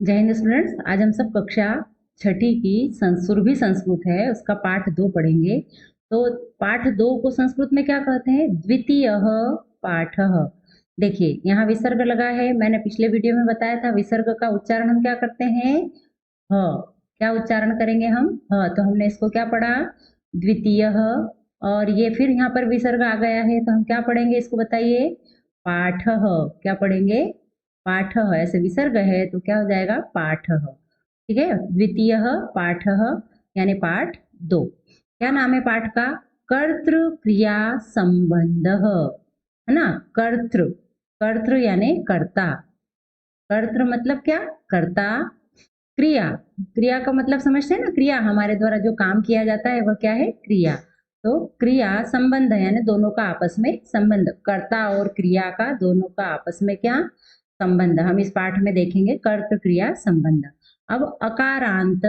जय हिंद स्टूडेंट्स। आज हम सब कक्षा छठी की सुरभि संस्कृत है उसका पाठ 2 पढ़ेंगे। तो पाठ 2 को संस्कृत में क्या कहते हैं? द्वितीय पाठ। देखिए यहाँ विसर्ग लगा है, मैंने पिछले वीडियो में बताया था विसर्ग का उच्चारण हम क्या करते हैं? ह। क्या उच्चारण करेंगे हम? ह। तो हमने इसको क्या पढ़ा? द्वितीय। और ये फिर यहाँ पर विसर्ग आ गया है तो हम क्या पढ़ेंगे इसको बताइए? पाठ। क्या पढ़ेंगे? पाठ। ऐसे विसर्ग है तो क्या हो जाएगा? पाठ। ठीक है, द्वितीय पाठ यानी पाठ 2। क्या नाम है पाठ का? कर्तृ क्रिया संबंध, है ना। कर्तृ, कर्तृ यानी कर्ता। कर्तृ मतलब क्या? कर्ता। क्रिया, क्रिया का मतलब समझते हैं ना, क्रिया हमारे द्वारा जो काम किया जाता है वह क्या है? क्रिया। तो क्रिया संबंध यानी दोनों का आपस में संबंध, कर्ता और क्रिया का दोनों का आपस में क्या संबंध, हम इस पाठ में देखेंगे कर्त क्रिया संबंध। अब अकारांत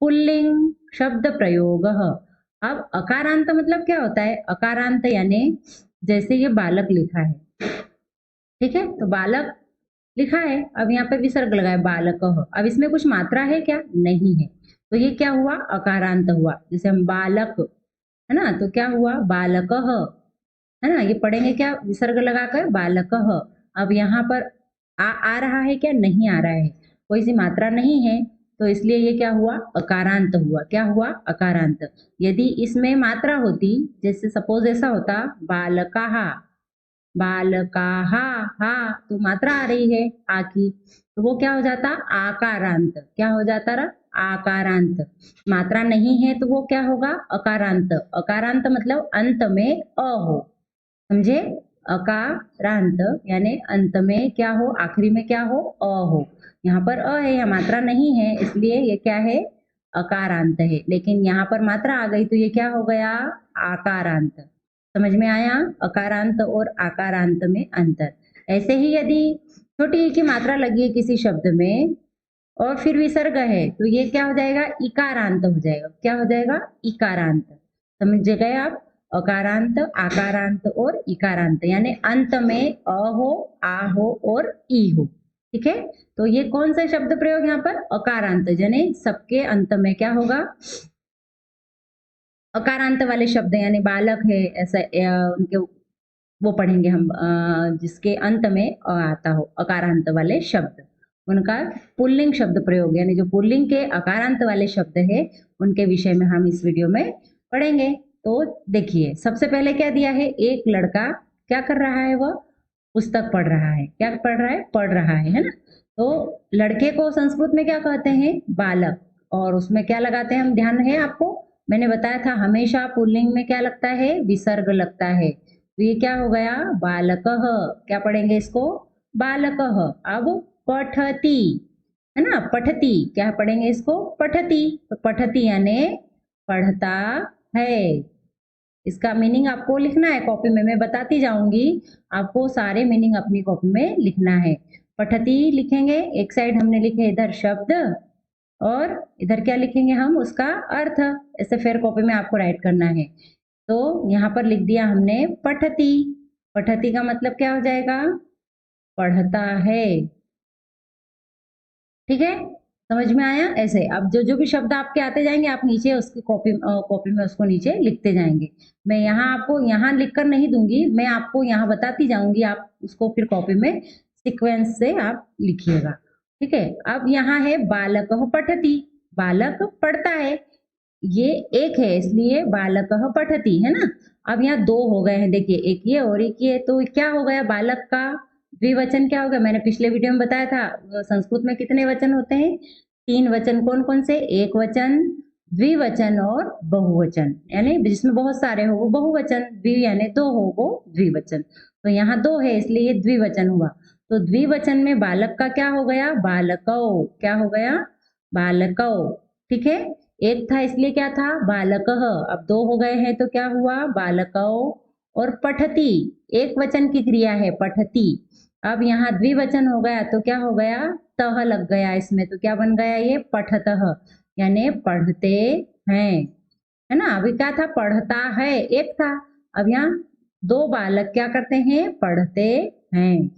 पुल्लिंग शब्द प्रयोग। अब अकारांत मतलब क्या होता है? अकारांत यानी जैसे ये बालक लिखा है, ठीक है, तो बालक लिखा है, अब यहाँ पे विसर्ग लगा है बालक। अब इसमें कुछ मात्रा है क्या? नहीं है, तो ये क्या हुआ? अकारांत हुआ। जैसे हम बालक, है ना, तो क्या हुआ? बालक, है ना, ये पढ़ेंगे क्या विसर्ग लगाकर? बालक। अब यहाँ पर आ रहा है क्या? नहीं आ रहा है, कोई सी मात्रा नहीं है, तो इसलिए ये क्या हुआ? अकारांत हुआ। क्या हुआ? अकारांत। यदि इसमें मात्रा होती, जैसे सपोज ऐसा होता बालकाहा, बालकाहा, हा, तो मात्रा आ रही है आ की, तो वो क्या हो जाता? आकारांत। क्या हो जाता रहा? आकारांत। मात्रा नहीं है तो वो क्या होगा? अकारांत। अकारांत मतलब अंत में अ हो, समझे? अकारांत यानी अंत में क्या हो? आखिरी में क्या हो? अ हो। यहाँ पर अ है, यहाँ मात्रा नहीं है, इसलिए ये क्या है? अकारांत है। लेकिन यहाँ पर मात्रा आ गई तो ये क्या हो गया? आकारांत। समझ में आया अकारांत और आकारांत में अंतर? ऐसे ही यदि छोटी ई की मात्रा लगी है किसी शब्द में और फिर विसर्ग है तो ये क्या हो जाएगा? इकारांत हो जाएगा। क्या हो जाएगा? इकारांत। समझ गए आप? अकारांत, आकारांत और इकारांत यानी अंत में अ हो, आ हो और ई हो। ठीक है, तो ये कौन सा शब्द प्रयोग यहाँ पर? अकारांत, यानी सबके अंत में क्या होगा? अकारांत वाले शब्द यानी बालक है, ऐसा उनके वो पढ़ेंगे हम, जिसके अंत में अ आता हो, अकारांत वाले शब्द, उनका पुल्लिंग शब्द प्रयोग यानी जो पुल्लिंग के अकारांत वाले शब्द है उनके विषय में हम इस वीडियो में पढ़ेंगे। तो देखिए सबसे पहले क्या दिया है? एक लड़का क्या कर रहा है? वह पुस्तक पढ़ रहा है। क्या पढ़ रहा है? पढ़ रहा है ना। तो लड़के को संस्कृत में क्या कहते हैं? बालक। और उसमें क्या लगाते हैं हम? ध्यान है आपको, मैंने बताया था हमेशा पुल्लिंग में क्या लगता है? विसर्ग लगता है। तो ये क्या हो गया? बालकः। क्या पढ़ेंगे इसको? बालकः। अब पठति, है ना, पठति, क्या पढ़ेंगे इसको? पठति। तो पठति यानी पढ़ता है। इसका मीनिंग आपको लिखना है कॉपी में, मैं बताती जाऊंगी, आपको सारे मीनिंग अपनी कॉपी में लिखना है। पठति लिखेंगे, एक साइड हमने लिखे इधर शब्द और इधर क्या लिखेंगे हम? उसका अर्थ। ऐसे फिर कॉपी में आपको राइट करना है। तो यहाँ पर लिख दिया हमने पठति। पठति का मतलब क्या हो जाएगा? पढ़ता है। ठीक है, समझ में आया? ऐसे अब जो जो भी शब्द आपके आते जाएंगे आप नीचे उसकी कॉपी में उसको नीचे लिखते जाएंगे। मैं यहाँ आपको यहाँ लिख कर नहीं दूंगी, मैं आपको यहाँ बताती जाऊंगी, आप उसको फिर कॉपी में सीक्वेंस से आप लिखिएगा। ठीक है, अब यहाँ है बालक पठति, बालक पढ़ता है, ये एक है इसलिए बालक पठति, है ना। अब यहाँ दो हो गए हैं, देखिए एक ये और एक ये, तो क्या हो गया? बालक का द्विवचन क्या हो गया? मैंने पिछले वीडियो में बताया था संस्कृत में कितने वचन होते हैं? 3 वचन। कौन कौन से? एक वचन, द्विवचन और बहुवचन, यानी जिसमें बहुत सारे हो वो बहुवचन, द्वि यानी दो हो वो द्विवचन। तो यहाँ दो है इसलिए ये द्विवचन हुआ। तो द्विवचन में बालक का क्या हो गया? बालकौ। क्या हो गया? बालकौ। ठीक है, एक था इसलिए क्या था? बालकः। अब दो हो गए हैं तो क्या हुआ? बालकौ। और पठति, एक वचन की क्रिया है पठति। अब यहाँ द्विवचन हो गया तो क्या हो गया? तह लग गया इसमें, तो क्या बन गया? ये पठतः यानी पढ़ते हैं, है ना। अभी क्या था? पढ़ता है एक था, अब यहाँ दो बालक क्या करते हैं? पढ़ते हैं।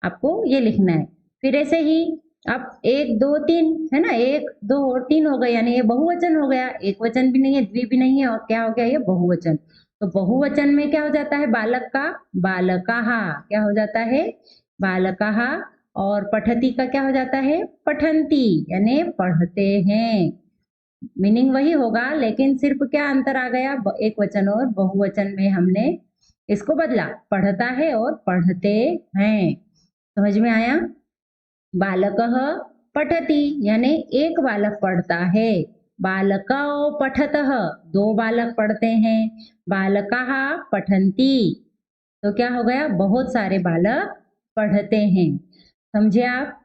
आपको ये लिखना है। फिर ऐसे ही अब एक दो तीन है ना, एक दो और तीन हो गए, यानी ये बहुवचन हो गया, एक वचन भी नहीं है, द्वि भी नहीं है, और क्या हो गया ये बहुवचन। तो बहुवचन में क्या हो जाता है बालक का, बालकाः, क्या हो जाता है बालकाः। और पठती का क्या हो जाता है पठन्ति, यानी पढ़ते हैं। मीनिंग वही होगा, लेकिन सिर्फ क्या अंतर आ गया, एक वचन और बहुवचन में हमने इसको बदला, पढ़ता है और पढ़ते हैं। समझ में आया। बालकः पठति, यानी एक बालक पढ़ता है। बालकौ पठतः, दो बालक पढ़ते हैं। बालकाः पठन्ति, तो क्या हो गया बहुत सारे बालक पढ़ते हैं। समझे आप।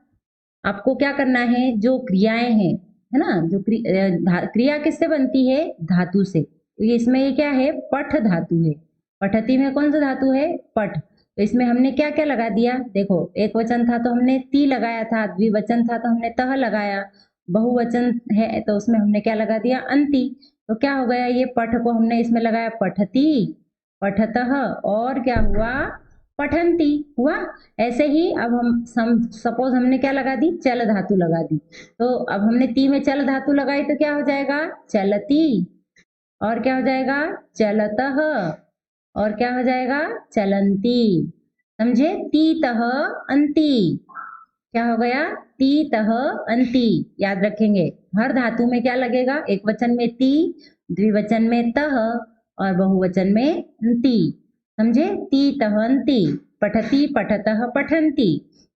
आपको क्या करना है, जो क्रियाएं हैं है ना, जो क्रिया किससे बनती है धातु से, तो ये इसमें ये क्या है पठ धातु है। पठती में कौन सा धातु है पठ। तो इसमें हमने क्या क्या लगा दिया, देखो एक वचन था तो हमने ती लगाया था, द्विवचन था तो हमने तह लगाया, बहुवचन है तो उसमें हमने क्या लगा दिया अंति। तो क्या हो गया, ये पठ को हमने इसमें लगाया पठती, पठतः, और क्या हुआ पठन्ति हुआ। ऐसे ही अब हम सपोज हमने क्या लगा दी चल धातु लगा दी, तो अब हमने ती में चल धातु लगाई तो क्या हो जाएगा चलती, और क्या हो जाएगा चलतः, और क्या हो जाएगा चलंती। समझे, तीतः अंति, क्या हो गया तीतः अंति। याद रखेंगे हर धातु में क्या लगेगा, एक वचन में ती, द्विवचन में तह, और बहुवचन में अंति। समझे, तीतः अंति, पठती पठतः पठन्ति,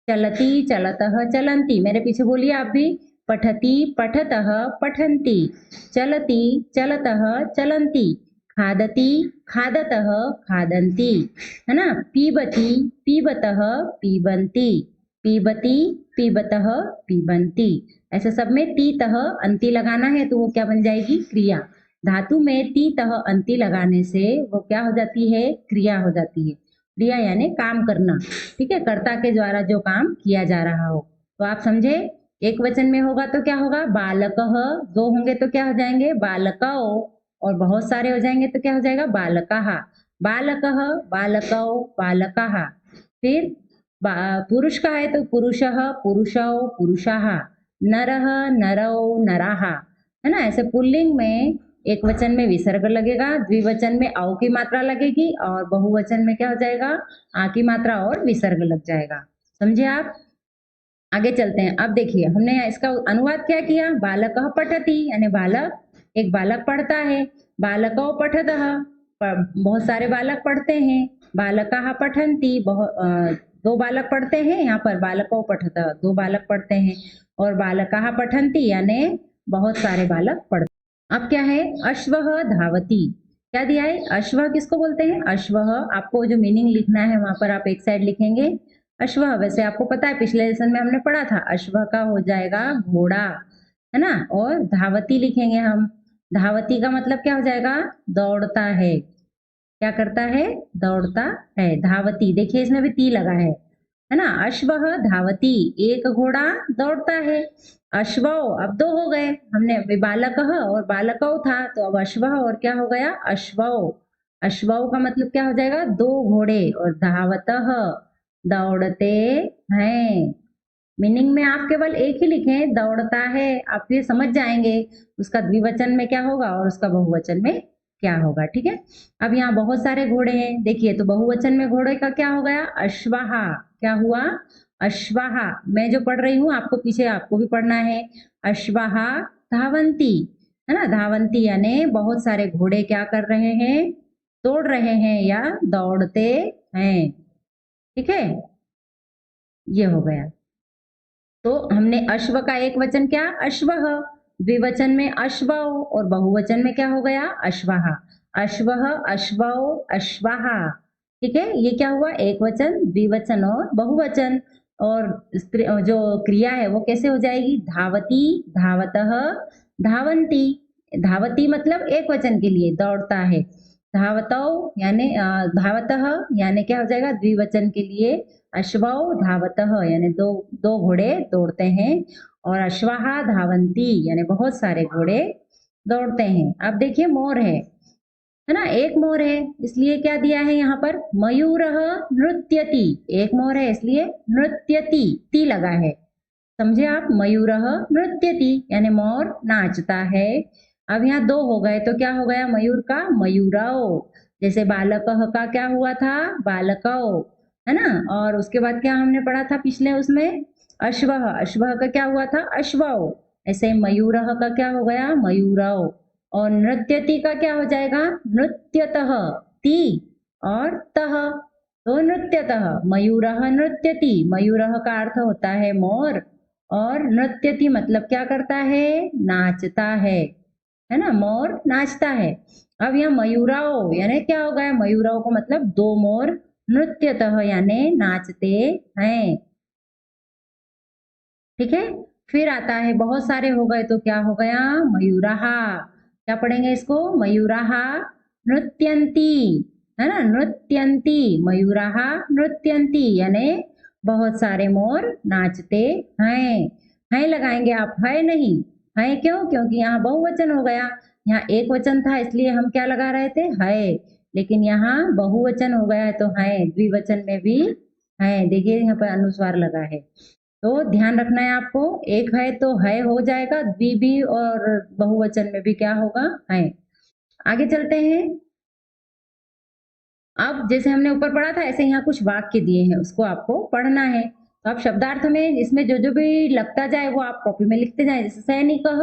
चलती चलतः चलन्ति। मेरे पीछे बोलिए आप भी, पठती पठतः पठन्ति, चलती चलतः चलन्ति, खादती खादतः खादन्ति, है ना। पीबती पीबतः पीबन्ति, पीबती पीबतः पीबन्ति। ऐसे सब में ती तह अंति लगाना है तो वो क्या बन जाएगी क्रिया। धातु में ती तह अंति लगाने से वो क्या हो जाती है क्रिया हो जाती है। क्रिया यानी काम करना, ठीक है, कर्ता के द्वारा जो काम किया जा रहा हो। तो आप समझे, एक वचन में होगा तो क्या होगा बालकः, दो होंगे तो क्या हो जाएंगे बालकौ, और बहुत सारे हो जाएंगे तो क्या हो जाएगा बालकाः, बालकः बालकौ बालकाः। फिर पुरुष का है तो पुरुषः पुरुषौ पुरुषाः, नरः नरौ नराः, है ना। ऐसे पुल्लिंग में एक वचन में विसर्ग लगेगा, द्विवचन में औ की मात्रा लगेगी, और बहुवचन में क्या हो जाएगा आ की मात्रा और विसर्ग लग जाएगा। समझे आप। आगे चलते हैं। अब देखिए हमने इसका अनुवाद क्या किया, बालकः पठति यानी बालक, एक बालक पढ़ता है। बालकौ पठतः, बहुत सारे बालक पढ़ते हैं। बालकाः पठन्ति, दो बालक पढ़ते हैं, यहाँ पर बालकौ पठतः दो बालक पढ़ते हैं, और बालकाः पठन्ति यानी बहुत सारे बालक पढ़ते हैं। अब क्या है अश्वः धावति, क्या दिया है अश्व किसको बोलते हैं अश्वः। आपको जो मीनिंग लिखना है वहां पर आप एक साइड लिखेंगे अश्व। वैसे आपको पता है पिछले लेसन में हमने पढ़ा था अश्व का हो जाएगा घोड़ा, है ना। और धावती लिखेंगे हम, धावती का मतलब क्या हो जाएगा दौड़ता है, क्या करता है दौड़ता है। धावती देखिए इसमें भी ती लगा है ना। अश्वः धावती, एक घोड़ा दौड़ता है। अश्वौ अब दो हो गए, हमने अभी बालकः और बालकौ था, तो अब अश्वः और क्या हो गया अश्वौ। अश्वौ का मतलब क्या हो जाएगा दो घोड़े, और धावतः दौड़ते हैं। मीनिंग में आप केवल एक ही लिखें दौड़ता है, आप ये समझ जाएंगे उसका द्विवचन में क्या होगा और उसका बहुवचन में क्या होगा, ठीक है। अब यहाँ बहुत सारे घोड़े हैं, देखिए तो बहुवचन में घोड़े का क्या हो गया अश्वाहा, क्या हुआ अश्वाहा। मैं जो पढ़ रही हूँ आपको पीछे आपको भी पढ़ना है। अश्वाहा धावंती, है ना। धावंती यानी बहुत सारे घोड़े क्या कर रहे हैं दौड़ रहे हैं या दौड़ते हैं, ठीक है। ये हो गया। तो हमने अश्व का एक वचन क्या अश्वः, द्विवचन में अश्वौ, और बहुवचन में क्या हो गया अश्वाहा। अश्वः अश्वौ अश्वाहा, ठीक है। ये क्या हुआ एक वचन द्विवचन और बहुवचन। और जो क्रिया है वो कैसे हो जाएगी धावती धावतः धावंती। धावती मतलब एक वचन के लिए दौड़ता है। धावतौ यानी धावतः यानी क्या हो जाएगा द्विवचन के लिए अश्वौ धावतः यानी दो दो घोड़े दौड़ते हैं, और अश्वाहा धावंती यानी बहुत सारे घोड़े दौड़ते हैं। अब देखिए मोर है ना, एक मोर है इसलिए क्या दिया है यहाँ पर मयूरः नृत्यति, एक मोर है इसलिए नृत्यति ती लगा है। समझे आप? मयूरः नृत्यति यानी मोर नाचता है। अब यहाँ दो हो गए तो क्या हो गया मयूर का? मयूरौ। जैसे बालकः का क्या हुआ था? बालकौ, है ना? और उसके बाद क्या हमने पढ़ा था पिछले उसमें? अश्वः, अश्वः का क्या हुआ था? अश्वौ। ऐसे मयूरः का क्या हो गया? मयूरौ। और नृत्यति का क्या हो जाएगा? नृत्यतः, ती और तः, तो नृत्यतः। मयूरः नृत्यति, मयूरः का अर्थ होता है मोर, और नृत्यति मतलब क्या करता है? नाचता है ना? मोर नाचता है। अब यहाँ मयूराओ यानी क्या हो गया? मयूराओ को मतलब दो मोर नृत्यतः यानी नाचते हैं। ठीक है, फिर आता है बहुत सारे हो गए तो क्या हो गया? मयूराहा। क्या पढ़ेंगे इसको? मयूराहा नृत्यंती, है ना? नृत्यंती, मयूराहा नृत्यंती यानी बहुत सारे मोर नाचते हैं। है लगाएंगे आप, है नहीं? है क्यों? क्योंकि यहाँ बहुवचन हो गया। यहाँ एक वचन था इसलिए हम क्या लगा रहे थे? है। लेकिन यहाँ बहुवचन हो गया है तो है, द्विवचन में भी है। देखिए यहाँ पर अनुस्वार लगा है, तो ध्यान रखना है आपको। एक है तो है हो जाएगा, द्वि भी और बहुवचन में भी क्या होगा? है। आगे चलते हैं। अब जैसे हमने ऊपर पढ़ा था ऐसे यहाँ कुछ वाक्य दिए हैं, उसको आपको पढ़ना है। तो आप शब्दार्थ में इसमें जो जो भी लगता जाए वो आप कॉपी में लिखते जाए। जैसे सैनिकः,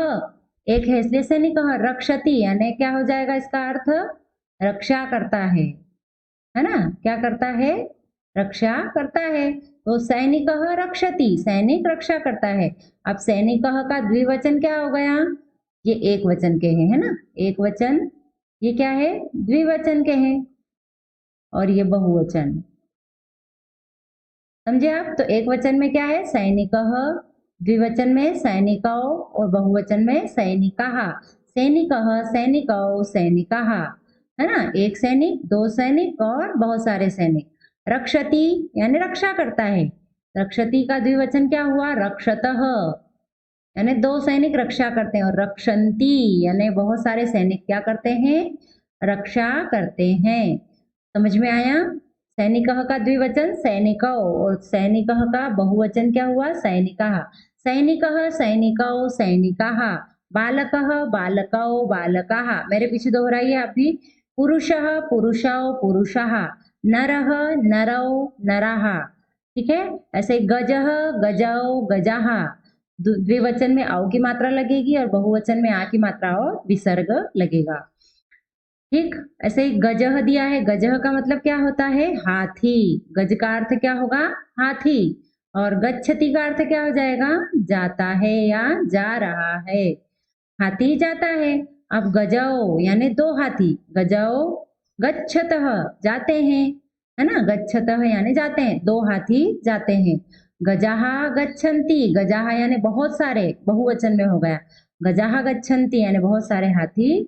एक है इसलिए सैनिकः। रक्षति यानी क्या हो जाएगा इसका अर्थ? रक्षा करता है ना? क्या करता है? रक्षा करता है। तो सैनिकः रक्षति, सैनिक रक्षा करता है। अब सैनिकः का द्विवचन क्या हो गया? ये एक वचन के हैं, है ना? एक वचन, ये क्या है? द्विवचन के हैं। और ये बहुवचन, समझे आप? तो एक वचन में क्या है? सैनिकः, द्विवचन में सैनिकौ, और बहुवचन में सैनिकाः। सैनिकः, सैनिकौ, सैनिकाः, है ना? एक सैनिक, दो सैनिक और बहुत सारे सैनिक। रक्षति यानी रक्षा करता है। रक्षति का द्विवचन क्या हुआ? रक्षतः, यानी दो सैनिक रक्षा करते हैं। और रक्षन्ति यानी बहुत सारे सैनिक क्या करते हैं? रक्षा करते हैं। समझ में आया? सैनिकः का द्विवचन सैनिकौ, और सैनिकः का बहुवचन क्या हुआ? सैनिकाः। सैनिकः, सैनिकौ, सैनिकाः। बालकः, बालकौ, बालकाः। मेरे पीछे दोहराइए आप भी। पुरुषः, पुरुषौ, पुरुषाः। नरः, नरौ, नराः। ठीक है, ऐसे गजः, गजौ, गजाः। द्विवचन में औ की मात्रा लगेगी और बहुवचन में आ की मात्रा और विसर्ग लगेगा। ठीक, ऐसे ही गजह दिया है। गजह का मतलब क्या होता है? हाथी। गज का अर्थ क्या होगा? हाथी। और गच्छति का अर्थ क्या हो जाएगा? जाता है या जा रहा है। हाथी जाता है। अब गजौ यानी दो हाथी। गजौ गच्छतः जाते हैं, है ना? गच्छतः यानी जाते हैं, दो हाथी जाते हैं। गजाहा गच्छन्ति, गजाहा यानी बहुत सारे, बहुवचन में हो गया। गजाहा गच्छन्ति यानी बहुत सारे हाथी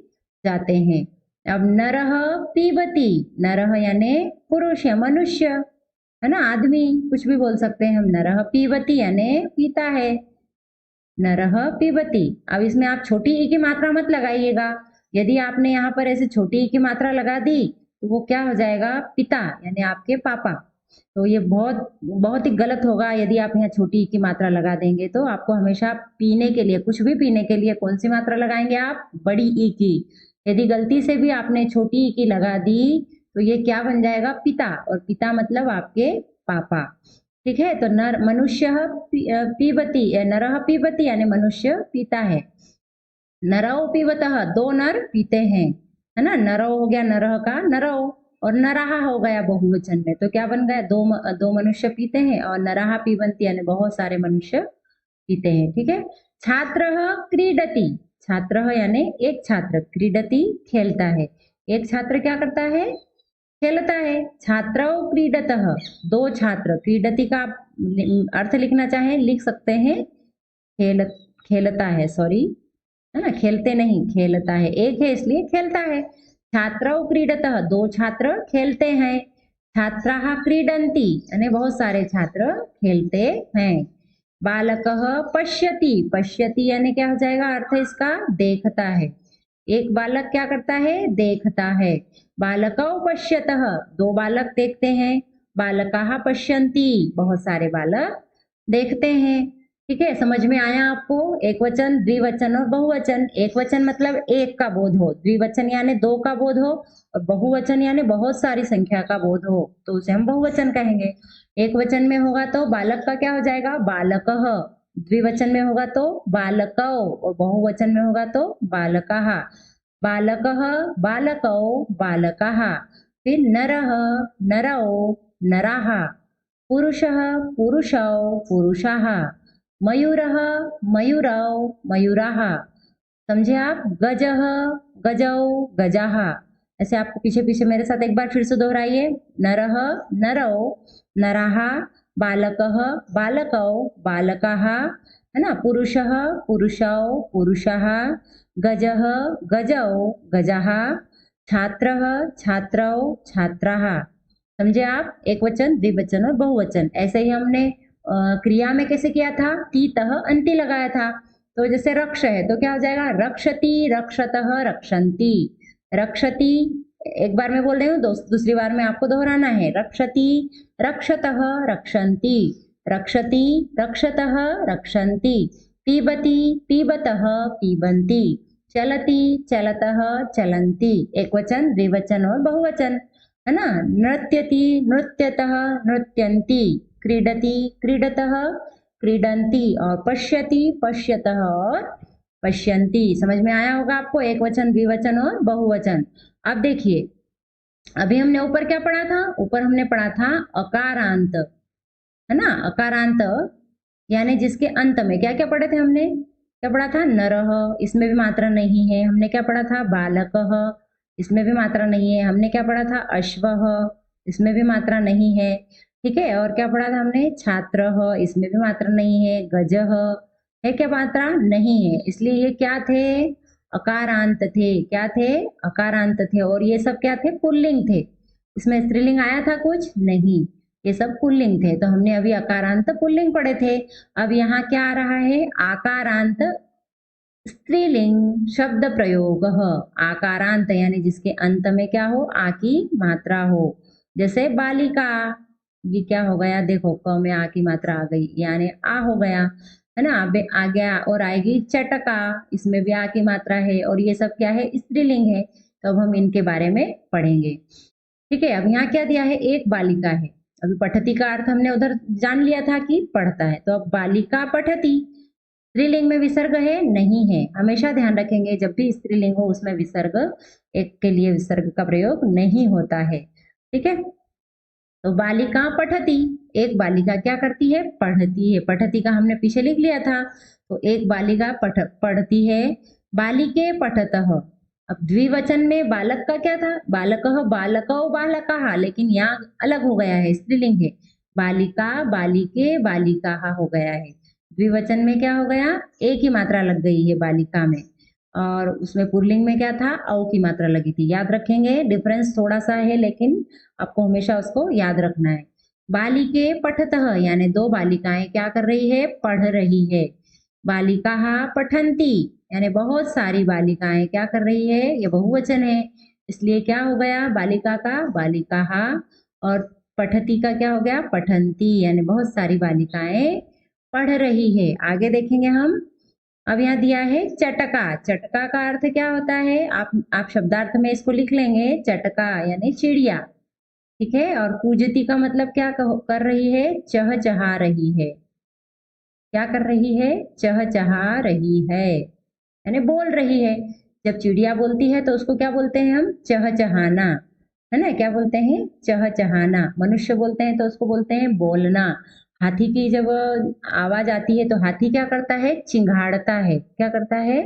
जाते हैं। अब नरः पीबती, नरः यानी पुरुष या मनुष्य, है ना? आदमी, कुछ भी बोल सकते हैं हम। नरः पीबती यानी पीता है। नरः पीबती। अब इसमें आप छोटी ई की मात्रा मत लगाइएगा। यदि आपने यहाँ पर ऐसे छोटी ई की मात्रा लगा दी तो वो क्या हो जाएगा? पिता यानी आपके पापा। तो ये बहुत बहुत ही गलत होगा यदि आप यहाँ छोटी ई की मात्रा लगा देंगे। तो आपको हमेशा पीने के लिए, कुछ भी पीने के लिए कौन सी मात्रा लगाएंगे आप? बड़ी ई की। यदि गलती से भी आपने छोटी ई की लगा दी तो ये क्या बन जाएगा? पिता। और पिता मतलब आपके पापा। ठीक है, तो नर मनुष्य पीबती, नरः पीबती यानी मनुष्य पीता है। नरौ पीबतः, दो नर पीते हैं, है ना? नरौ हो गया नरः का नरौ, और नराहा हो गया बहुवचन में। तो क्या बन गया? दो मनुष्य पीते हैं। और नराहा पीबंती यानी बहुत सारे मनुष्य पीते हैं। ठीक है। छात्रः क्रीडति, छात्रः यानी एक छात्र, क्रीडति खेलता है। एक छात्र क्या करता है? खेलता है। छात्रौ क्रीडतः, दो छात्र। क्रीडति का आप अर्थ लिखना चाहें लिख सकते हैं। खेल, खेलता है, सॉरी, है ना? खेलते नहीं, खेलता है। एक है इसलिए खेलता है। छात्रौ क्रीडतः, दो छात्र खेलते हैं। छात्राः क्रीडन्ति यानी बहुत सारे छात्र खेलते हैं। बालकः पश्यति, पश्यति यानी क्या हो जाएगा? अर्थ इसका देखता है। एक बालक क्या करता है? देखता है। बालकौ पश्यतः, दो बालक देखते हैं। बालकाः पश्यन्ति, बहुत सारे बालक देखते हैं। ठीक है, समझ में आया आपको? एक वचन, द्विवचन और बहुवचन। एक वचन मतलब एक का बोध हो, द्विवचन यानी दो का बोध हो, और बहुवचन यानी बहुत सारी संख्या का बोध हो, तो उसे हम बहुवचन कहेंगे। एक वचन में होगा तो बालक का क्या हो जाएगा? बालकः। द्विवचन में होगा तो बालकौ, और बहुवचन में होगा तो बालकाः। बालकः, बालकौ, बालकाः। फिर नरः, नरौ, नराः। पुरुषः, पुरुषौ, पुरुषाः। मयूरः, मयूरौ, मयूराः। समझे आप? गजः, गजौ, गजाः। ऐसे आपको पीछे पीछे मेरे साथ एक बार फिर से दोहराइए। नरः, नरौ, नराः। बालकः, बालकौ, बालकाः। है ना? पुरुषः, पुरुषौ, पुरुषाः। गजः, गजौ, गजाः। छात्रः, छात्रौ, छात्राः। समझे आप? एक वचन, द्विवचन और बहुवचन। ऐसे ही हमने क्रिया में कैसे किया था? तीतः अंति लगाया था। तो जैसे रक्ष है तो क्या हो जाएगा? रक्षति, रक्षतः, रक्षन्ति। रक्षति, एक बार मैं बोल रही हूँ, दूसरी बार में आपको दोहराना है। रक्षति, रक्षतः, रक्षन्ति। रक्षति, रक्षतः, रक्षन्ति। पिबति, पिबतः, पिबन्ति। चलति, चलतः, चलन्ति। एक वचन, द्विवचन और बहुवचन, है ना? नृत्यति, नृत्यतः, नृत्यन्ति। क्रीडति, क्रीडतः, क्रीडन्ति। और पश्यति, पश्यतः और पश्यन्ति। समझ में आया होगा आपको? एक वचन, द्विवचन और बहुवचन। अब देखिए, अभी हमने ऊपर क्या पढ़ा था? ऊपर हमने पढ़ा था अकारांत, है ना? अकारांत यानी जिसके अंत में क्या क्या पढ़े थे हमने? क्या पढ़ा था? नरः, इसमें भी मात्रा नहीं है। हमने क्या पढ़ा था? बालकः, इसमें भी मात्रा नहीं है। हमने क्या पढ़ा था? अश्वः, इसमें भी मात्रा नहीं है। ठीक है, और क्या पढ़ा था हमने? छात्रः, इसमें भी मात्रा नहीं है। गजः है, क्या मात्रा नहीं है, इसलिए ये क्या थे? अकारांत थे। क्या थे? अकारांत थे। और ये सब क्या थे? पुल्लिंग थे। इसमें स्त्रीलिंग आया था कुछ? नहीं, ये सब पुल्लिंग थे। तो हमने अभी अकारांत पुल्लिंग पढ़े थे। अब यहाँ क्या आ रहा है? आकारांत स्त्रीलिंग शब्द प्रयोग। आकारांत यानी जिसके अंत में क्या हो? आ की मात्रा हो। जैसे बालिका, ये क्या हो गया? देखो, क में आ की मात्रा आ गई, यानी आ हो गया, है ना? अब आ गया, और आएगी चटका, इसमें भी आ की मात्रा है, और ये सब क्या है? स्त्रीलिंग है। तो अब हम इनके बारे में पढ़ेंगे। ठीक है, अब यहाँ क्या दिया है? एक बालिका है। अभी पठती का अर्थ हमने उधर जान लिया था कि पढ़ता है, तो अब बालिका पठती। स्त्रीलिंग में विसर्ग है? नहीं है। हमेशा ध्यान रखेंगे, जब भी स्त्रीलिंग हो उसमें विसर्ग, एक के लिए विसर्ग का प्रयोग नहीं होता है। ठीक है, तो बालिका पठती, एक बालिका क्या करती है? पढ़ती है। पठती का हमने पीछे लिख लिया था। तो एक बालिका पढ़ती है। बालिके पठतः। अब द्विवचन में बालक का क्या था? बालकः, बालकौ, बालकाः, लेकिन यहाँ अलग हो गया है, स्त्रीलिंग है। बालिका, बालिके, बालिकाः हो गया है। द्विवचन में क्या हो गया? एक ही मात्रा लग गई है बालिका में, और उसमें पुल्लिंग में क्या था? औ की मात्रा लगी थी। याद रखेंगे, डिफरेंस थोड़ा सा है, लेकिन आपको हमेशा उसको याद रखना है। बालिके पठतः यानी दो बालिकाएं क्या कर रही है? पढ़ रही है। बालिकाः पठन्ति यानी बहुत सारी बालिकाएं क्या कर रही है? ये बहुवचन है, इसलिए क्या हो गया? बालिका का बालिकाः, और पठती का क्या हो गया? पठन्ति, यानी बहुत सारी बालिकाएं पढ़ रही है। आगे देखेंगे हम। अब यहाँ दिया है चटका। चटका का अर्थ क्या होता है? आप शब्दार्थ में इसको लिख लेंगे, चटका यानी चिड़िया। ठीक है, और कूजती का मतलब क्या कर रही है? चहचहा रही है। क्या कर रही है? चहचहा रही है, यानी बोल रही है। जब चिड़िया बोलती है तो उसको क्या बोलते हैं हम? चहचहाना, है ना? क्या बोलते हैं? चहचहाना। मनुष्य बोलते हैं तो उसको बोलते हैं बोलना। हाथी की जब आवाज आती है तो हाथी क्या करता है? चिंघाड़ता है। क्या करता है?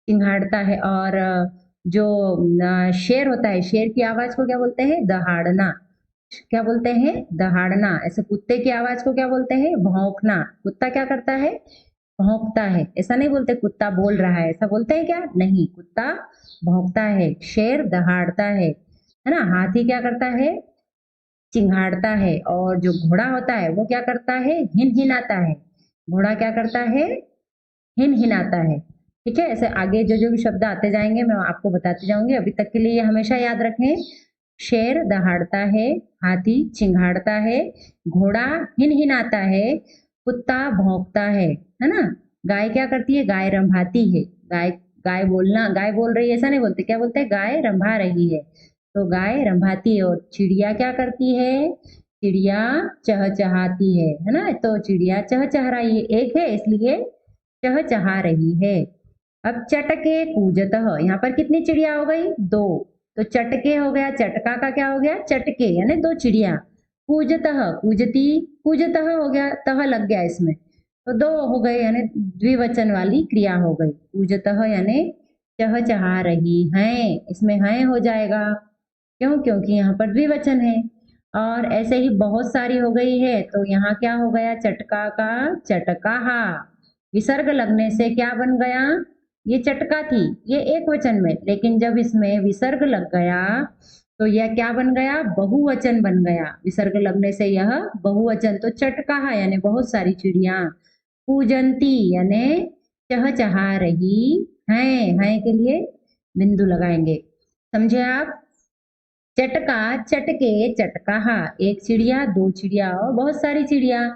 चिंघाड़ता है। और जो शेर होता है, शेर की आवाज को क्या बोलते हैं? दहाड़ना। क्या बोलते हैं? दहाड़ना। ऐसे कुत्ते की आवाज को क्या बोलते हैं? भौंकना। कुत्ता क्या करता है? भौंकता है। ऐसा नहीं बोलते कुत्ता बोल रहा है, ऐसा बोलते हैं क्या? नहीं, कुत्ता भौंकता है, शेर दहाड़ता है ना? हाथी क्या करता है? चिंघाड़ता है। और जो घोड़ा होता है वो क्या करता है? हिनहिनाता है। घोड़ा क्या करता है? हिनहिनाता है। ठीक है, ऐसे आगे जो जो भी शब्द आते जाएंगे मैं आपको बताती जाऊंगी। अभी तक के लिए हमेशा याद रखें, शेर दहाड़ता है, हाथी चिंघाड़ता है, घोड़ा हिनहिनाता है, कुत्ता भौंकता है है ना। गाय क्या करती है, गाय रंभाती है। गाय गाय बोलना, गाय बोल रही है ऐसा नहीं बोलते, क्या बोलते हैं, गाय रंभा रही है। तो गाय रंभाती है। और चिड़िया क्या करती है, चिड़िया चहचहाती है ना। तो चिड़िया चहचहा रही है, एक है इसलिए चहचहा रही है। अब चटके कूजतः, यहाँ पर कितनी चिड़िया हो गई, दो। तो चटके हो गया, चटका का क्या हो गया, चटके, यानी दो चिड़िया। कूजतः, कूजती, कूजतः हो गया, तह लग गया इसमें, तो दो हो गए, यानी द्विवचन वाली क्रिया हो गई। कूजतः यानी चहचहा रही हैं, इसमें हैं हो जाएगा। क्यों, क्योंकि यहाँ पर द्विवचन है। और ऐसे ही बहुत सारी हो गई है, तो यहाँ क्या हो गया, चटका का चटकाहा। विसर्ग लगने से क्या बन गया, ये चटका थी, ये एक वचन में, लेकिन जब इसमें विसर्ग लग गया तो यह क्या बन गया, बहुवचन बन गया। विसर्ग लगने से यह बहुवचन, तो चटकाहा यानी बहुत सारी चिड़िया, पूजंती यानी चहचहा रही हैं के लिए बिंदु लगाएंगे, समझे आप। चटका चटके चटकाहा, एक चिड़िया, दो चिड़िया और बहुत सारी चिड़िया।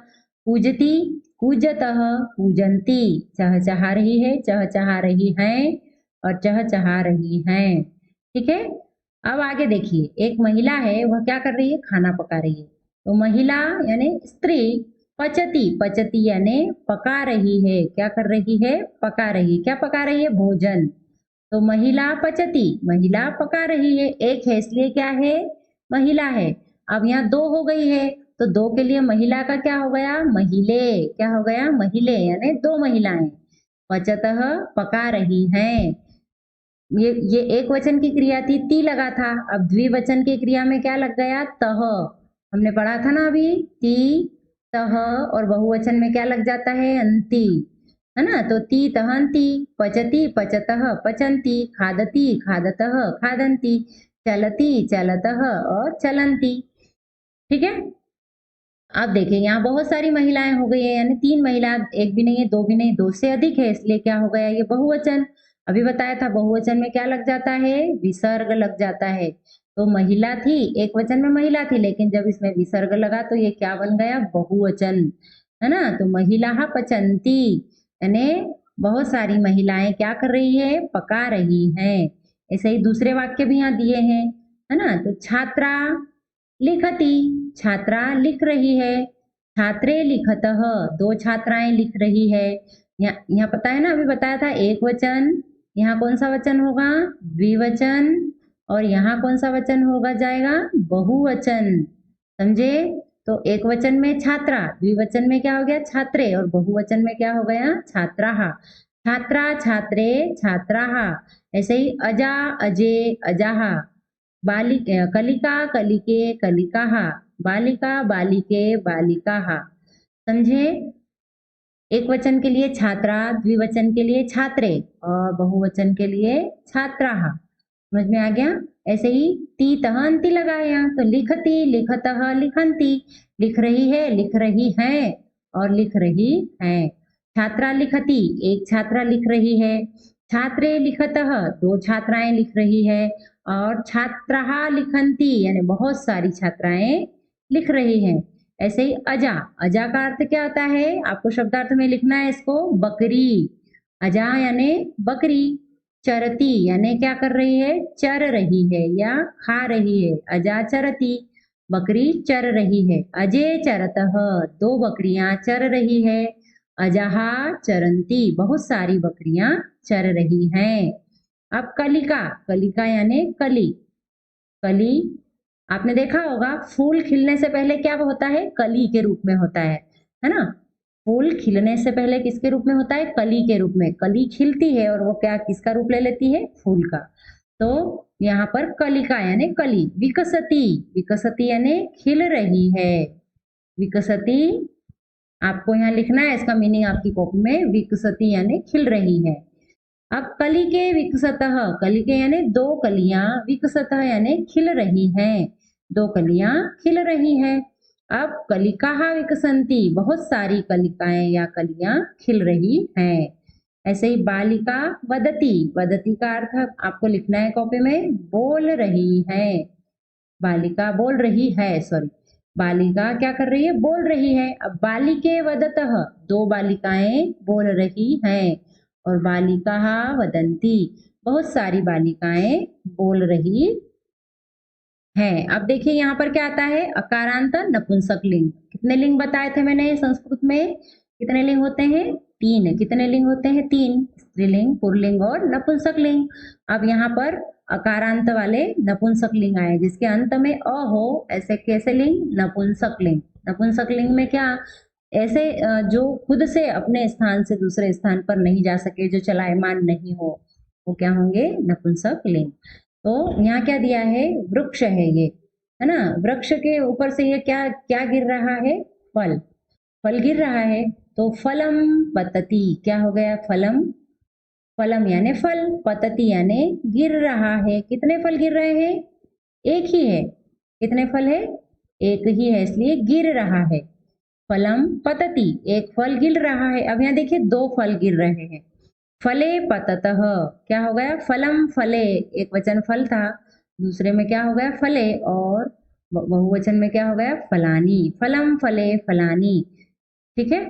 पूजती पूजतः पूजंती, चहचहा रही है, चहचहा रही हैं और चहचहा रही हैं। ठीक है। अब आगे देखिए, एक महिला है, वह क्या कर रही है, खाना पका रही है। तो महिला यानी स्त्री, पचती, पचती यानी पका रही है, क्या कर रही है, पका रही है। क्या पका रही है, भोजन। तो महिला पचती, महिला पका रही है, एक है इसलिए क्या है, महिला है। अब यहाँ दो हो गई है, तो दो के लिए महिला का क्या हो गया, महिले, क्या हो गया, महिले, यानी दो महिलाएं। पचतः पका रही हैं, ये एक वचन की क्रिया थी, ती लगा था। अब द्विवचन की क्रिया में क्या लग गया, तह। हमने पढ़ा था ना अभी, ती, तह, और बहुवचन में क्या लग जाता है, अंति, है ना। तो ती तहंती, पचती पचतः पचंती, खादती खादतः खादंती, चलती चलतः और चलंती। ठीक है। अब देखिए, यहाँ बहुत सारी महिलाएं हो गई है, यानी तीन महिला, एक भी नहीं है, दो भी नहीं, दो से अधिक है, इसलिए क्या हो गया, ये बहुवचन। अभी बताया था बहुवचन में क्या लग जाता है, विसर्ग लग जाता है। तो महिला थी, एक वचन में महिला थी, लेकिन जब इसमें विसर्ग लगा तो ये क्या बन गया, बहुवचन, है ना। तो महिला पचंती, यानी बहुत सारी महिलाएं क्या कर रही है, पका रही हैं। ऐसे ही दूसरे वाक्य भी यहाँ दिए हैं, है ना। तो छात्रा लिखती, छात्रा लिख रही है। छात्रे लिखतः, दो छात्राएं लिख रही है। यहाँ पता है ना, अभी बताया था एक वचन, यहाँ कौन सा वचन होगा, द्विवचन, और यहाँ कौन सा वचन होगा जाएगा, बहुवचन, समझे। तो एक वचन में छात्रा, द्विवचन में क्या हो गया, छात्रे, और बहुवचन में क्या हो गया, छात्राहा। छात्रा छात्रे छात्राहा। ऐसे ही अजा अजे अजाहा, कलिका कलिके कलिकाहा, बालिका बालिके बालिकाहा, समझे। एक वचन के लिए छात्रा, द्विवचन के लिए छात्रे और बहुवचन के लिए छात्राहा। समझ में आ गया। ऐसे ही ती तह अंति लगाए यहाँ, तो लिखती लिखतः लिखंती, लिख रही है, लिख रही है और लिख रही है। छात्रा लिखती, एक छात्रा लिख रही है। छात्रे लिखतः, दो छात्राएं लिख रही है। और छात्राः लिखंती, यानी बहुत सारी छात्राएं लिख रही हैं। ऐसे ही अजा, अजा का अर्थ क्या होता है, आपको शब्दार्थ में लिखना है इसको, बकरी। अजा यानी बकरी। चरती यानी क्या कर रही है, चर रही है या खा रही है। अजा चरती, बकरी चर रही है। अजे चरतः, दो बकरियां चर रही है। अजहा चरंती, बहुत सारी बकरियां चर रही हैं। अब कलिका, कलिका यानी कली। कली, आपने देखा होगा फूल खिलने से पहले क्या होता है, कली के रूप में होता है ना। फूल खिलने से पहले किसके रूप में होता है, कली के रूप में। कली खिलती है और वो क्या, किसका रूप ले लेती है, फूल का। तो यहाँ पर कलिका यानी कली। विकसती, विकसती यानी खिल रही है। विकसती, आपको यहाँ लिखना है, इसका मीनिंग आपकी कॉपी में, विकसती यानी खिल रही है। अब कलिके विकसतः, कलिके यानी दो कलियां, विकसतः यानी खिल रही हैं, दो कलियां खिल रही हैं। अब कलिकाः विकसंती, बहुत सारी कलिकाएं या कलियां खिल रही हैं। ऐसे ही बालिका वदती, वदती का अर्थ आपको लिखना है कॉपी में, बोल रही है। बालिका बोल रही है, सॉरी, बालिका क्या कर रही है, बोल रही है। अब बालिके वदतः, दो बालिकाएं बोल रही हैं, और बालिकाः वदन्ति, बहुत सारी बालिकाएं बोल रही हैं। अब देखिए यहाँ पर क्या आता है, अकारांत नपुंसक लिंग। कितने लिंग बताए थे मैंने संस्कृत में, कितने लिंग होते हैं, तीन। कितने लिंग होते हैं, तीन, स्त्रीलिंग, पुल्लिंग और नपुंसक लिंग। अब यहाँ पर अकारांत वाले नपुंसक लिंग आए जिसके अंत में अ हो, ऐसे कैसे लिंग, नपुंसक लिंग। नपुंसक लिंग में क्या, ऐसे जो खुद से अपने स्थान से दूसरे स्थान पर नहीं जा सके, जो चलायमान नहीं हो, वो क्या होंगे, नपुंसक लिंग। तो यहाँ क्या दिया है, वृक्ष है ये, है ना। वृक्ष के ऊपर से ये क्या क्या गिर रहा है, फल, फल गिर रहा है। तो फलम पतति, क्या हो गया, फलम, फलम यानी फल, पतति यानी गिर रहा है। कितने फल गिर रहे हैं, एक ही है। कितने फल है, एक ही है, इसलिए गिर रहा है। फलम पतति, एक फल गिर रहा है। अब यहाँ देखिए दो फल गिर रहे हैं। फले पततः, क्या हो गया, फलम फले, एक वचन फल था, दूसरे में क्या हो गया, फले, और बहुवचन में क्या हो गया, फलानी। फलम फले फलानी, ठीक है।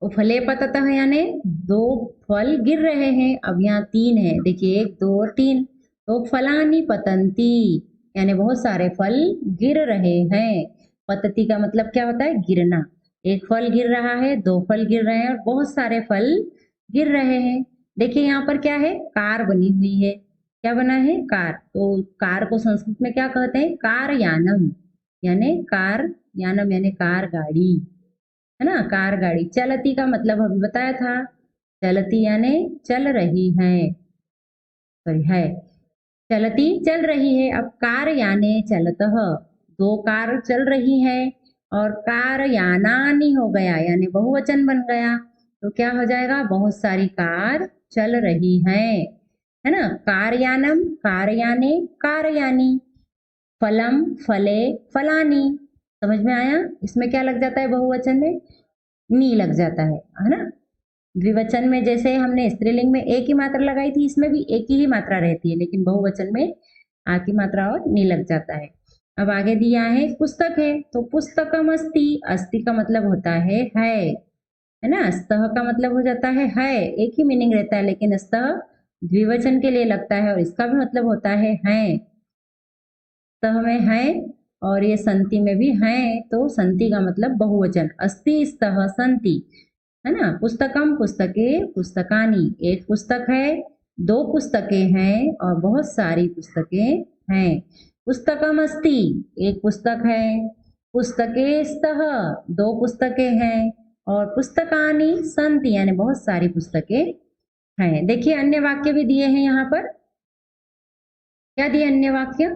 तो फले पततः यानी दो फल गिर रहे हैं। अब यहाँ तीन है, देखिए एक, दो और तीन। तो फलानी पतंती यानी बहुत सारे फल गिर रहे हैं। पतती का मतलब क्या होता है, गिरना। एक फल गिर रहा है, दो फल गिर रहे हैं, और बहुत सारे फल गिर रहे हैं। देखिए यहाँ पर क्या है, कार बनी हुई है। क्या बना है, कार। तो कार को संस्कृत में क्या कहते हैं, कार यानम, यानी कार यानम यानी कार गाड़ी, है ना, कार गाड़ी। चलती का मतलब अभी बताया था, चलती यानी चल रही है, सॉरी है, चलती चल रही है। अब कार यानी चलतः, दो कार चल रही है, और कार यानानी हो गया यानी बहुवचन बन गया। तो क्या हो जाएगा, बहुत सारी कार चल रही है ना। कार यानम, कार यानी, कार यानी। फलम फले फलानी, समझ में आया। इसमें क्या लग जाता है, बहुवचन में नी लग जाता है ना। द्विवचन में जैसे हमने स्त्रीलिंग में एक ही मात्रा लगाई थी, इसमें भी एक ही मात्रा रहती है, लेकिन बहुवचन में आ की मात्रा और नी लग जाता है। अब आगे दिया है पुस्तक है, तो पुस्तकम अस्ति, अस्ति का मतलब होता है ना। स्तः का मतलब हो जाता है, एक ही मीनिंग रहता है, लेकिन स्तः द्विवचन के लिए लगता है, और इसका भी मतलब होता है। स्तः में है, और ये संति में भी है, तो संति का मतलब बहुवचन, अस्ति स्तः संति, है ना। पुस्तकम पुस्तके पुस्तकानी, एक पुस्तक है, दो पुस्तकें हैं, और बहुत सारी पुस्तकें हैं। पुस्तकम अस्ति, एक पुस्तक है। पुस्तके स्तः, दो पुस्तकें हैं, और पुस्तकानी संति यानी बहुत सारी पुस्तकें हैं। देखिए अन्य वाक्य भी दिए हैं यहाँ पर। क्या दिए अन्य वाक्य,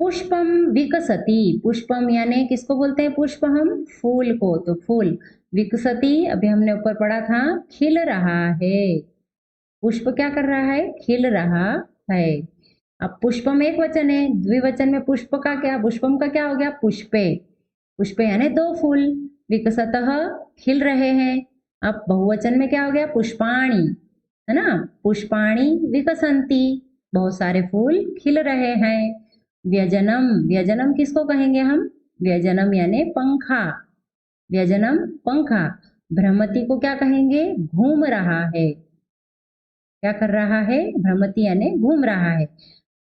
पुष्पम विकसति, पुष्पम यानी किसको बोलते हैं पुष्प, हम फूल को, तो फूल। विकसति अभी हमने ऊपर पढ़ा था, खिल रहा है। पुष्प क्या कर रहा है, खिल रहा है। अब पुष्पम एक वचन है, द्विवचन में पुष्प का क्या, पुष्पम का क्या हो गया, पुष्पे, पुष्पे यानी दो फूल। विकसतः खिल रहे हैं। अब बहुवचन में क्या हो गया, पुष्पाणी, है ना, पुष्पाणी विकसंती, बहुत सारे फूल खिल रहे हैं। व्यजनम, व्यजनम किसको कहेंगे हम, व्यजनम यानी पंखा, व्यजनम पंखा। भ्रमति को क्या कहेंगे, घूम रहा है, क्या कर रहा है, भ्रमति यानी घूम रहा है।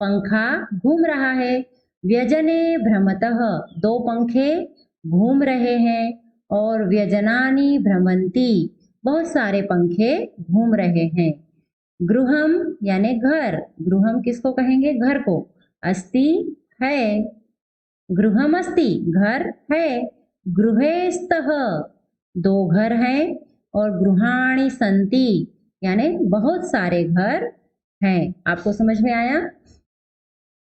पंखा घूम रहा है। व्यजने भ्रमतः, दो पंखे घूम रहे हैं, और व्यजनानि भ्रमंती, बहुत सारे पंखे घूम रहे हैं। गृहम यानी घर, गृहम किसको कहेंगे, घर को। अस्ति है, गृहम अस्ति घर है। गृहे स्तः, दो घर हैं, और गृहाणि संति यानी बहुत सारे घर हैं। आपको समझ में आया।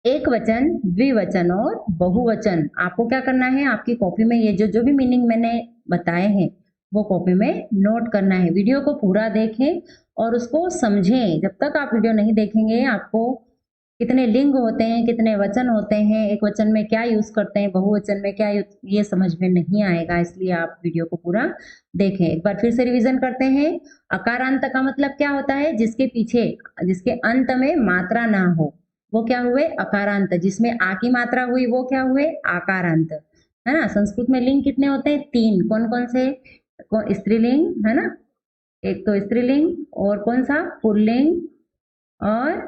एक वचन, द्विवचन और बहुवचन, आपको क्या करना है, आपकी कॉपी में ये जो जो भी मीनिंग मैंने बताए हैं वो कॉपी में नोट करना है। वीडियो को पूरा देखें और उसको समझें। जब तक आप वीडियो नहीं देखेंगे आपको कितने लिंग होते हैं, कितने वचन होते हैं, एक वचन में क्या यूज करते हैं, बहुवचन में क्या ये समझ में नहीं आएगा। इसलिए आप वीडियो को पूरा देखें। एक बार फिर से रिवीजन करते हैं। अकारांत का मतलब क्या होता है, जिसके पीछे, जिसके अंत में मात्रा ना हो, वो क्या हुए, अकारांत। जिसमें आ की मात्रा हुई वो क्या हुए, आकारांत। है ना। संस्कृत में लिंग कितने होते हैं? 3। कौन कौन से? स्त्रीलिंग है ना, एक तो स्त्रीलिंग, और कौन सा? पुल्लिंग और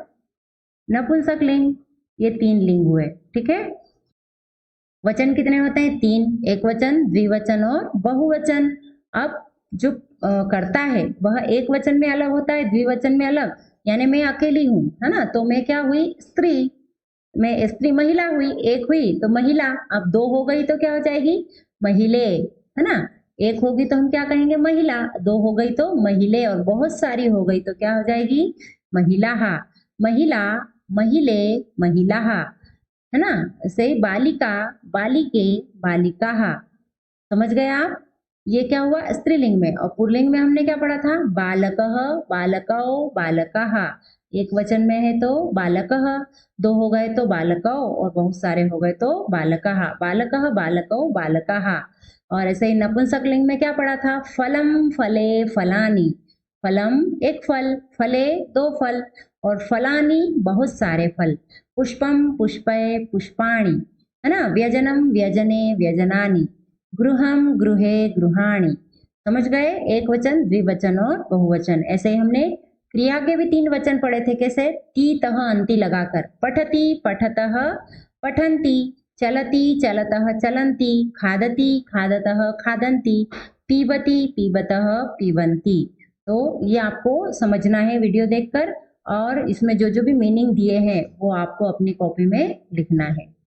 नपुंसक लिंग। ये 3 लिंग हुए, ठीक है। वचन कितने होते हैं? 3। एक वचन, द्विवचन और बहुवचन। अब जो करता है वह एक वचन में अलग होता है, द्विवचन में अलग। यानी मैं अकेली हूँ, है ना, तो मैं क्या हुई? स्त्री। मैं स्त्री, महिला हुई, एक हुई तो महिला। अब 2 हो गई तो क्या हो जाएगी? महिले, है ना। एक होगी तो हम क्या कहेंगे? महिला। 2 हो गई तो महिले, और बहुत सारी हो गई तो क्या हो जाएगी? महिलाहा। महिला, महिले, महिलाहा, है ना। ऐसे ही बालिका, बालिके, बालिकाहा। समझ गए आप? ये क्या हुआ? स्त्रीलिंग में। और पुल्लिंग में हमने क्या पढ़ा था? बालकः, बालकौ, बालकाः। एक वचन में है तो बालकः, 2 हो गए तो बालकौ, और बहुत सारे हो गए तो बालकाः। बालकः, बालकौ, बालकाः। और ऐसे ही नपुंसक लिंग में क्या पढ़ा था? फलम, फले, फलानि। फलम एक फल, फले 2 फल, और फलानि बहुत सारे फल। पुष्पम, पुष्पे, पुष्पाणि, है ना। व्यजनम, व्यजने, व्यजनानि। गृहम, गृहे, गृहाणि। समझ गए? एक वचन, द्विवचन और बहुवचन। ऐसे ही हमने क्रिया के भी 3 वचन पढ़े थे। कैसे? ती, तह, अंति लगाकर। पठति, पठतः, पठन्ति। चलति, चलतः, चलन्ति। खादति, खादतः, खादन्ति। पीबति, पीबतः, पीबन्ति। तो ये आपको समझना है वीडियो देखकर, और इसमें जो जो भी मीनिंग दिए हैं वो आपको अपनी कॉपी में लिखना है।